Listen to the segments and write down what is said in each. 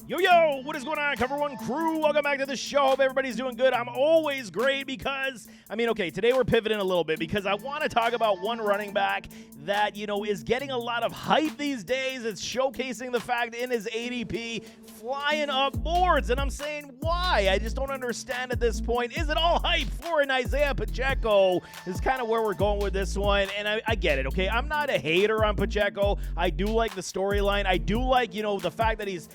Yo, what is going on, Cover One crew? Welcome back to the show. Hope everybody's doing good. I'm always great because, today we're pivoting a little bit because I want to talk about one running back that, is getting a lot of hype these days. It's showcasing the fact in his ADP, flying up boards, and I'm saying, why? I just don't understand at this point. Is it all hype for an Isaiah Pacheco? Is kind of where we're going with this one, and I get it, okay? I'm not a hater on Pacheco. I do like the storyline. I do like, the fact that he's,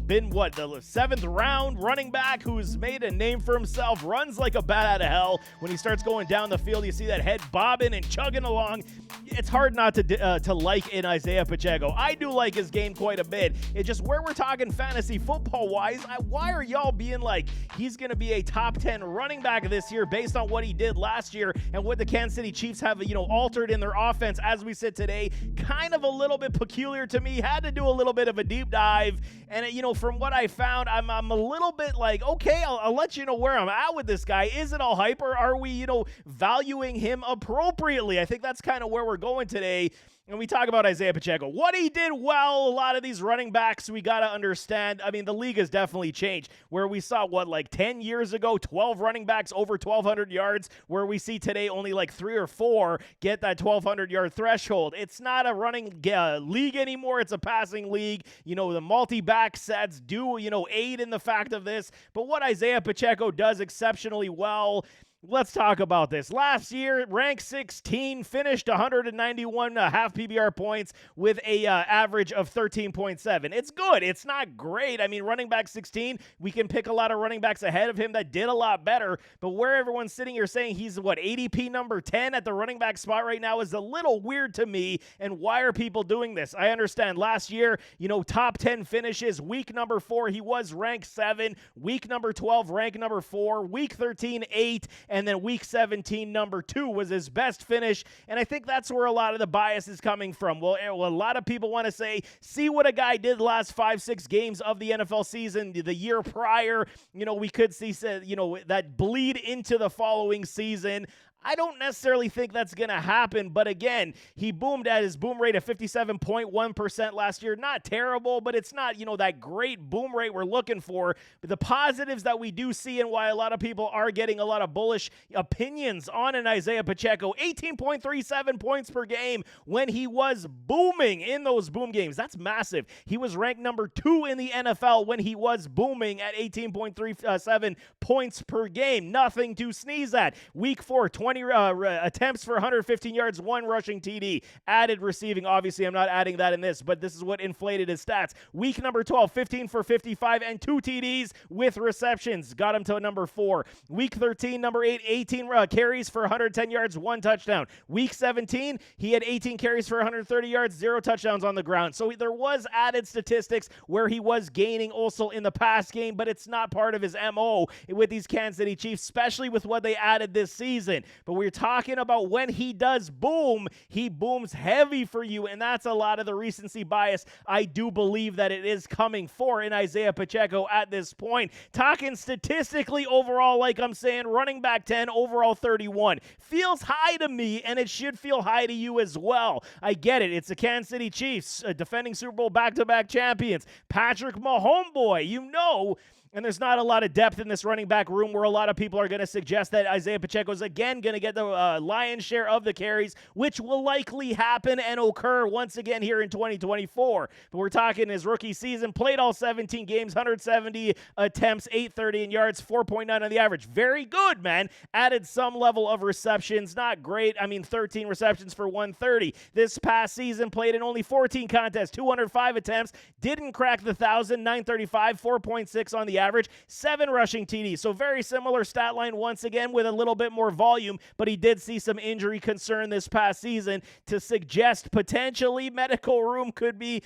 been the seventh round running back who's made a name for himself, runs like a bat out of hell. When he starts going down the field, you see that head bobbing and chugging along. It's hard not to like in Isaiah Pacheco. I do like his game quite a bit. It's just where we're talking fantasy football wise, why are y'all being like he's going to be a top 10 running back this year based on what he did last year and what the Kansas City Chiefs have altered in their offense as we sit today? Kind of a little bit peculiar to me. Had to do a little bit of a deep dive, and from what I found, I'm a little bit like, okay, I'll let you know where I'm at with this guy. Is it all hype, or are we, valuing him appropriately? I think that's kind of where we're going today. And we talk about Isaiah Pacheco. What he did well, a lot of these running backs, we got to understand. The league has definitely changed. Where we saw, 10 years ago, 12 running backs over 1,200 yards, where we see today only 3 or 4 get that 1,200-yard threshold. It's not a running league anymore. It's a passing league. The multi-back sets do, aid in the fact of this. But what Isaiah Pacheco does exceptionally well, let's talk about this. Last year, ranked 16, finished 191 half PBR points with a average of 13.7. It's good. It's not great. Running back 16, we can pick a lot of running backs ahead of him that did a lot better, but where everyone's sitting here saying he's, ADP number 10 at the running back spot right now is a little weird to me, and why are people doing this? I understand last year, top 10 finishes. Week number 4, he was ranked 7. Week number 12, ranked number 4. Week 13, 8. And then week 17, number 2 was his best finish. And I think that's where a lot of the bias is coming from. Well, a lot of people want to say, see what a guy did the last 5-6 games of the NFL season the year prior. We could see, that bleed into the following season. I don't necessarily think that's going to happen, but again, he boomed at his boom rate of 57.1% last year. Not terrible, but it's not, that great boom rate we're looking for. But the positives that we do see and why a lot of people are getting a lot of bullish opinions on an Isaiah Pacheco, 18.37 points per game when he was booming in those boom games. That's massive. He was ranked number 2 in the NFL when he was booming at 18.37 points per game. Nothing to sneeze at. Week 4, 20 attempts for 115 yards, 1 rushing TD. Added receiving. Obviously, I'm not adding that in this, but this is what inflated his stats. Week number 12, 15 for 55 and 2 TDs with receptions. Got him to number 4. Week 13, number 8, 18 carries for 110 yards, 1 touchdown. Week 17, he had 18 carries for 130 yards, 0 touchdowns on the ground. So there was added statistics where he was gaining also in the pass game, but it's not part of his MO with these Kansas City Chiefs, especially with what they added this season. But we're talking about when he does boom, he booms heavy for you, and that's a lot of the recency bias. I do believe that it is coming for an Isaiah Pacheco at this point. Talking statistically overall, like I'm saying, running back 10, overall 31. Feels high to me, and it should feel high to you as well. I get it. It's the Kansas City Chiefs, defending Super Bowl back-to-back champions. Patrick Mahomes, and there's not a lot of depth in this running back room where a lot of people are going to suggest that Isaiah Pacheco is again going to get the lion's share of the carries, which will likely happen and occur once again here in 2024. But we're talking his rookie season, played all 17 games, 170 attempts, 830 in yards, 4.9 on the average. Very good, man. Added some level of receptions. Not great. 13 receptions for 130. This past season, played in only 14 contests, 205 attempts, didn't crack the 1,000, 935, 4.6 on the average, 7 rushing TDs. So very similar stat line once again with a little bit more volume, but he did see some injury concern this past season to suggest potentially medical room could be,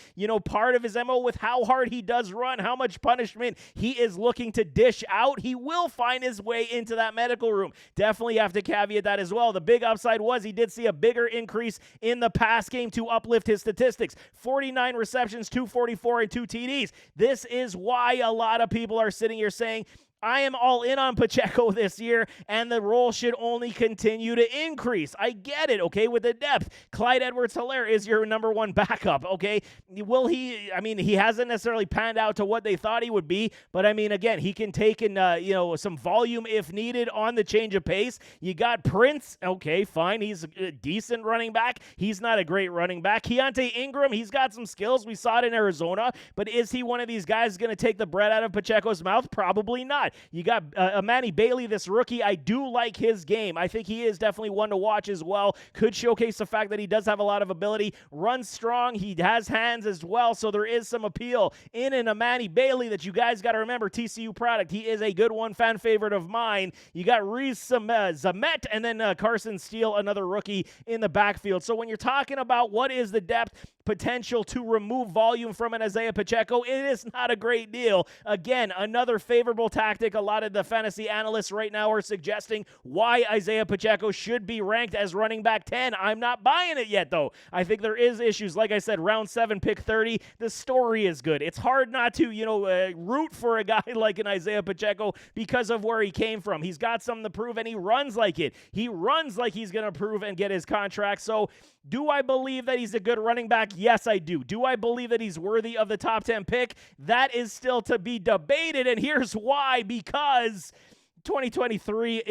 part of his MO with how hard he does run, how much punishment he is looking to dish out. He will find his way into that medical room. Definitely have to caveat that as well. The big upside was he did see a bigger increase in the pass game to uplift his statistics. 49 receptions, 244, and 2 TDs. This is why a lot of people are sitting here saying I am all in on Pacheco this year, and the role should only continue to increase. I get it, okay, with the depth. Clyde Edwards-Helaire is your number one backup, okay? Will he, I mean, he hasn't necessarily panned out to what they thought he would be, but I mean, again, he can take in, some volume if needed on the change of pace. You got Prince, okay, fine. He's a decent running back. He's not a great running back. Keontae Ingram, he's got some skills. We saw it in Arizona, but is he one of these guys going to take the bread out of Pacheco's mouth? Probably not. You got Manny Bailey, this rookie. I do like his game. I think he is definitely one to watch as well. Could showcase the fact that he does have a lot of ability. Runs strong. He has hands as well, so there is some appeal in a Manny Bailey that you guys got to remember. TCU product. He is a good one, fan favorite of mine. You got Reese Zamet and then Carson Steele, another rookie in the backfield. So when you're talking about what is the depth potential to remove volume from an Isaiah Pacheco, it is not a great deal. Again, another favorable tactic. A lot of the fantasy analysts right now are suggesting why Isaiah Pacheco should be ranked as running back 10. I'm not buying it yet, though. I think there is issues. Like I said, round 7, pick 30. The story is good. It's hard not to, root for a guy like an Isaiah Pacheco because of where he came from. He's got something to prove, and he runs like it. He runs like he's going to prove and get his contract. So do I believe that he's a good running back? Yes, I do. Do I believe that he's worthy of the top 10 pick? That is still to be debated, and here's why. Because 2023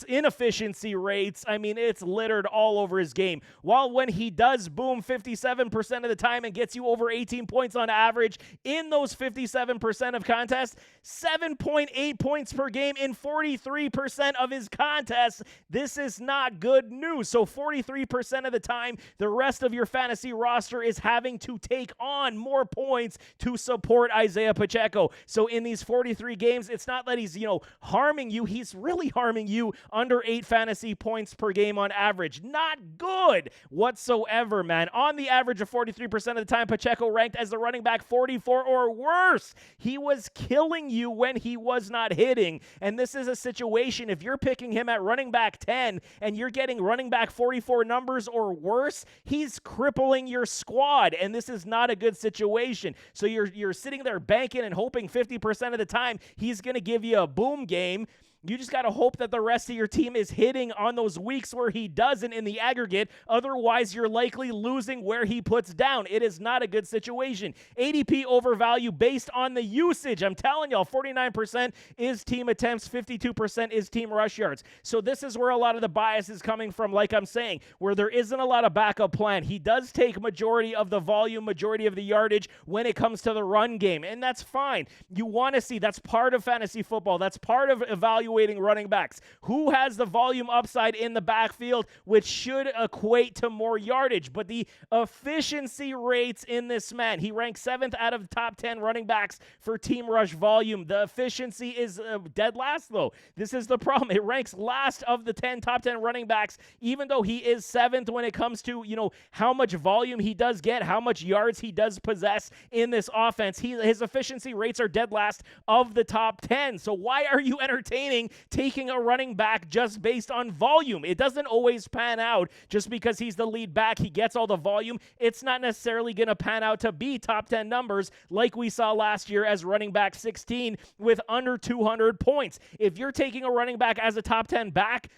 inefficiency rates, I mean, it's littered all over his game. While when he does boom 57% of the time and gets you over 18 points on average, in those 57% of contests, 7.8 points per game in 43% of his contests. This is not good news. So 43% of the time, the rest of your fantasy roster is having to take on more points to support Isaiah Pacheco. So in these 43 games, it's not that he's, harming you. He's really harming you under 8 fantasy points per game on average. Not good whatsoever, man. On the average of 43% of the time, Pacheco ranked as the running back 44 or worse. He was killing you when he was not hitting. And this is a situation, if you're picking him at running back 10 and you're getting running back 44 numbers or worse, he's crippling your squad. And this is not a good situation. So you're sitting there banking and hoping 50% of the time he's going to give you a boom game. You just got to hope that the rest of your team is hitting on those weeks where he doesn't in the aggregate. Otherwise, you're likely losing where he puts down. It is not a good situation. ADP overvalue based on the usage. I'm telling y'all, 49% is team attempts, 52% is team rush yards. So this is where a lot of the bias is coming from, like I'm saying, where there isn't a lot of backup plan. He does take majority of the volume, majority of the yardage when it comes to the run game, and that's fine. You want to see, that's part of fantasy football. That's part of evaluating running backs. Who has the volume upside in the backfield, which should equate to more yardage? But the efficiency rates in this man, he ranks 7th out of the top 10 running backs for team rush volume. The efficiency is dead last, though. This is the problem. It ranks last of the top 10 running backs, even though he is 7th when it comes to, how much volume he does get, how much yards he does possess in this offense. His efficiency rates are dead last of the top 10. So why are you entertaining taking a running back just based on volume? It doesn't always pan out just because he's the lead back. He gets all the volume. It's not necessarily going to pan out to be top 10 numbers like we saw last year as running back 16 with under 200 points. If you're taking a running back as a top 10 back,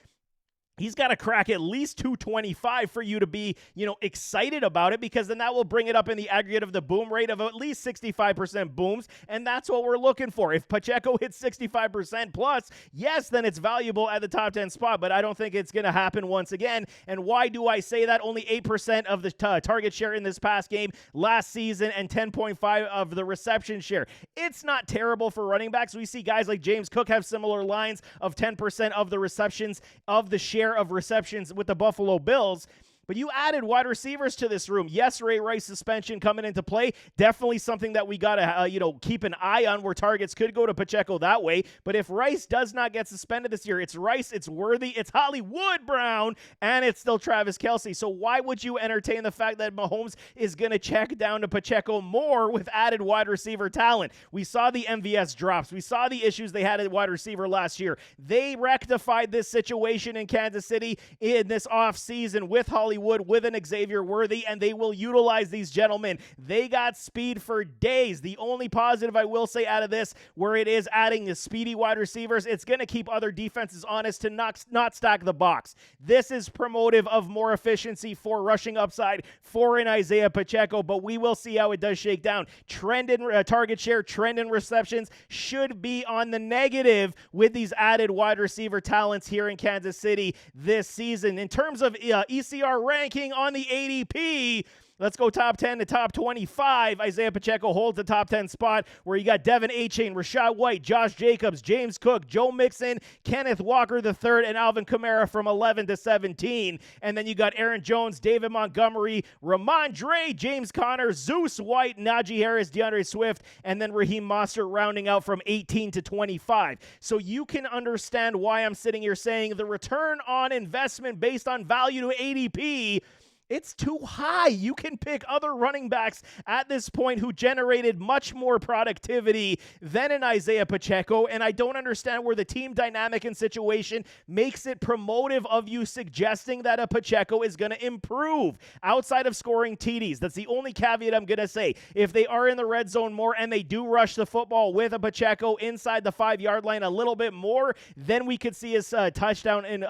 he's got to crack at least 225 for you to be, excited about it, because then that will bring it up in the aggregate of the boom rate of at least 65% booms, and that's what we're looking for. If Pacheco hits 65% plus, yes, then it's valuable at the top 10 spot, but I don't think it's going to happen once again. And why do I say that? Only 8% of the target share in this past game last season and 10.5 of the reception share. It's not terrible for running backs. We see guys like James Cook have similar lines of 10% of the receptions of the share of receptions with the Buffalo Bills. But you added wide receivers to this room. Yes, Ray Rice suspension coming into play. Definitely something that we got to, keep an eye on, where targets could go to Pacheco that way. But if Rice does not get suspended this year, it's Rice, it's Worthy, it's Hollywood Brown, and it's still Travis Kelce. So why would you entertain the fact that Mahomes is going to check down to Pacheco more with added wide receiver talent? We saw the MVS drops. We saw the issues they had at wide receiver last year. They rectified this situation in Kansas City in this offseason with Hollywood would with an Xavier Worthy, and they will utilize these gentlemen. They got speed for days. The only positive I will say out of this, where it is adding the speedy wide receivers, it's going to keep other defenses honest to not stack the box. This is promotive of more efficiency for rushing upside for an Isaiah Pacheco, but we will see how it does shake down. Trend in target share, trend in receptions should be on the negative with these added wide receiver talents here in Kansas City this season. In terms of ECR ranking on the ADP, let's go top 10 to top 25. Isaiah Pacheco holds the top 10 spot, where you got Devin Achane, Rachaad White, Josh Jacobs, James Cook, Joe Mixon, Kenneth Walker III, and Alvin Kamara from 11 to 17. And then you got Aaron Jones, David Montgomery, Ramondre, James Conner, Zeus White, Najee Harris, DeAndre Swift, and then Raheem Mostert rounding out from 18 to 25. So you can understand why I'm sitting here saying the return on investment based on value to ADP, it's too high. You can pick other running backs at this point who generated much more productivity than an Isaiah Pacheco, and I don't understand where the team dynamic and situation makes it promotive of you suggesting that a Pacheco is going to improve outside of scoring TDs. That's the only caveat I'm going to say. If they are in the red zone more and they do rush the football with a Pacheco inside the 5-yard line a little bit more, then we could see his touchdown in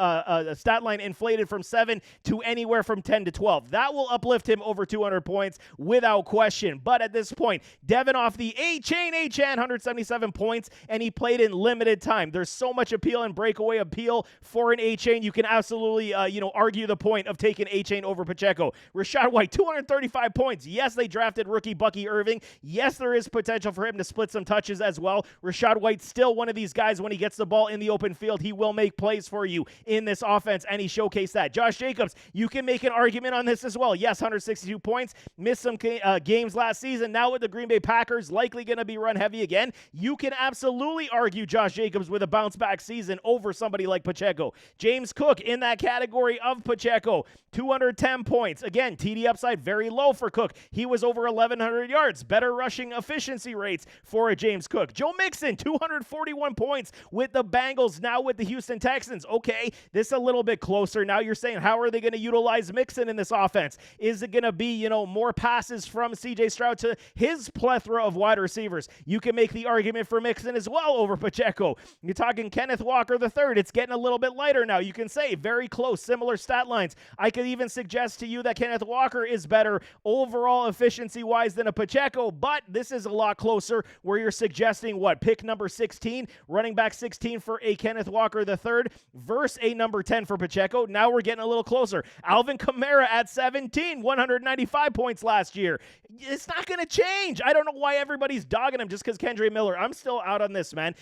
stat line inflated from 7 to anywhere from 10 to 12. That will uplift him over 200 points without question. But at this point, Devin off the A-Chain, 177 points, and he played in limited time. There's so much appeal and breakaway appeal for an A-Chain. You can absolutely, argue the point of taking A-Chain over Pacheco. Rachaad White, 235 points. Yes, they drafted rookie Bucky Irving. Yes, there is potential for him to split some touches as well. Rachaad White's still one of these guys, when he gets the ball in the open field, he will make plays for you in this offense, and he showcased that. Josh Jacobs, you can make an argument on this as well. Yes, 162 points. Missed some games last season. Now with the Green Bay Packers likely going to be run heavy again, you can absolutely argue Josh Jacobs with a bounce-back season over somebody like Pacheco. James Cook in that category of Pacheco, 210 points. Again, TD upside very low for Cook. He was over 1,100 yards. Better rushing efficiency rates for a James Cook. Joe Mixon, 241 points with the Bengals, now with the Houston Texans. Okay, this is a little bit closer. Now you're saying, how are they going to utilize Mixon in this offense? Is it going to be, more passes from CJ Stroud to his plethora of wide receivers? You can make the argument for Mixon as well over Pacheco. You're talking Kenneth Walker III. It's getting a little bit lighter now. You can say very close, similar stat lines. I could even suggest to you that Kenneth Walker is better overall efficiency-wise than a Pacheco, but this is a lot closer, where you're suggesting what? Pick number 16, running back 16 for a Kenneth Walker III versus a number 10 for Pacheco. Now we're getting a little closer. Alvin Kamara at 17, 195 points last year. It's not going to change. I don't know why everybody's dogging him just because Kendre Miller. I'm still out on this, man.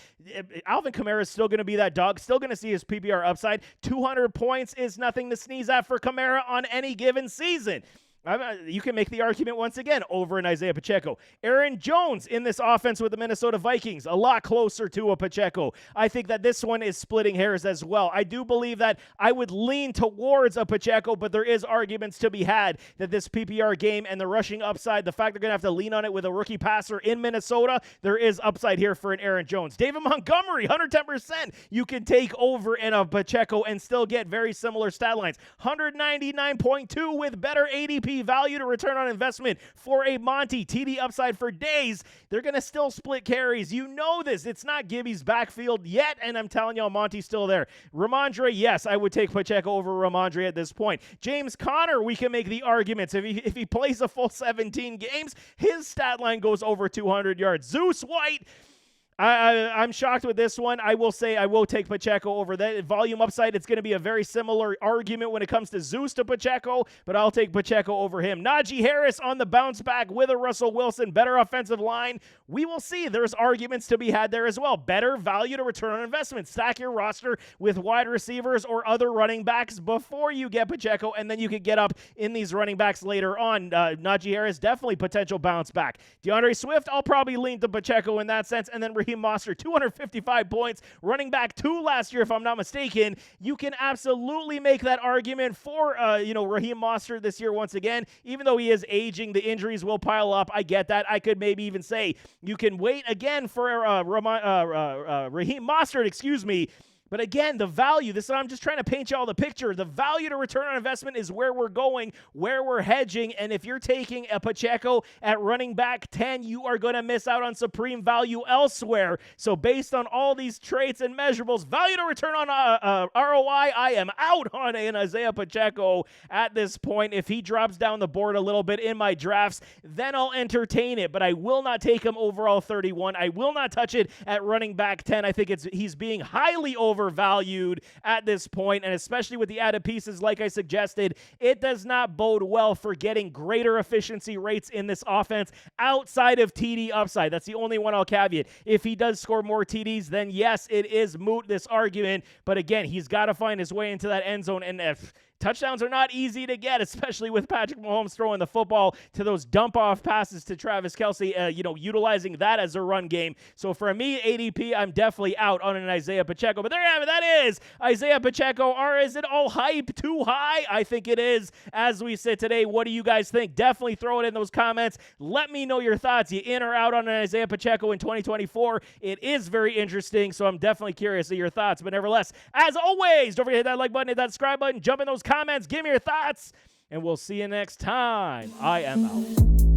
Alvin Kamara is still going to be that dog, still going to see his PPR upside. 200 points is nothing to sneeze at for Kamara on any given season. You can make the argument once again over an Isaiah Pacheco. Aaron Jones in this offense with the Minnesota Vikings, a lot closer to a Pacheco. I think that this one is splitting hairs as well. I do believe that I would lean towards a Pacheco, but there is arguments to be had that this PPR game and the rushing upside, the fact they're going to have to lean on it with a rookie passer in Minnesota, there is upside here for an Aaron Jones. David Montgomery, 110%. You can take over in a Pacheco and still get very similar stat lines. 199.2 with better ADP value to return on investment for a Monty. TD upside for days. They're going to still split carries. You know this. It's not Gibby's backfield yet, and I'm telling y'all, Monty's still there. Ramondre, yes, I would take Pacheco over Ramondre at this point. James Conner, we can make the arguments. If he plays a full 17 games, his stat line goes over 200 yards. Zeus White, I'm shocked with this one. I will say I will take Pacheco over that. Volume upside, it's going to be a very similar argument when it comes to Zeus to Pacheco, but I'll take Pacheco over him. Najee Harris on the bounce back with a Russell Wilson, better offensive line. We will see. There's arguments to be had there as well. Better value to return on investment. Stack your roster with wide receivers or other running backs before you get Pacheco, and then you can get up in these running backs later on. Najee Harris, definitely potential bounce back. DeAndre Swift, I'll probably lean to Pacheco in that sense, and then Raheem Mostert, 255 points, running back 2 last year, if I'm not mistaken. You can absolutely make that argument for, Raheem Mostert this year once again. Even though he is aging, the injuries will pile up. I get that. I could maybe even say you can wait again for Raheem Mostert, But again, the value, I'm just trying to paint you all the picture. The value to return on investment is where we're going, where we're hedging. And if you're taking a Pacheco at running back 10, you are going to miss out on supreme value elsewhere. So based on all these traits and measurables, value to return on ROI, I am out on an Isaiah Pacheco at this point. If he drops down the board a little bit in my drafts, then I'll entertain it. But I will not take him overall 31. I will not touch it at running back 10. I think he's being highly overvalued at this point, and especially with the added pieces like I suggested, it does not bode well for getting greater efficiency rates in this offense outside of TD upside. That's the only one I'll caveat. If he does score more TDs, then yes, it is moot, this argument, but again, he's got to find his way into that end zone, and if touchdowns are not easy to get, especially with Patrick Mahomes throwing the football to those dump-off passes to Travis Kelce, utilizing that as a run game. So for me, ADP, I'm definitely out on an Isaiah Pacheco. But there you have it. That is Isaiah Pacheco. Or is it all hype too high? I think it is as we sit today. What do you guys think? Definitely throw it in those comments. Let me know your thoughts. You in or out on an Isaiah Pacheco in 2024? It is very interesting, so I'm definitely curious of your thoughts. But nevertheless, as always, don't forget to hit that like button, hit that subscribe button, jump in those comments, give me your thoughts, and we'll see you next time. I am out.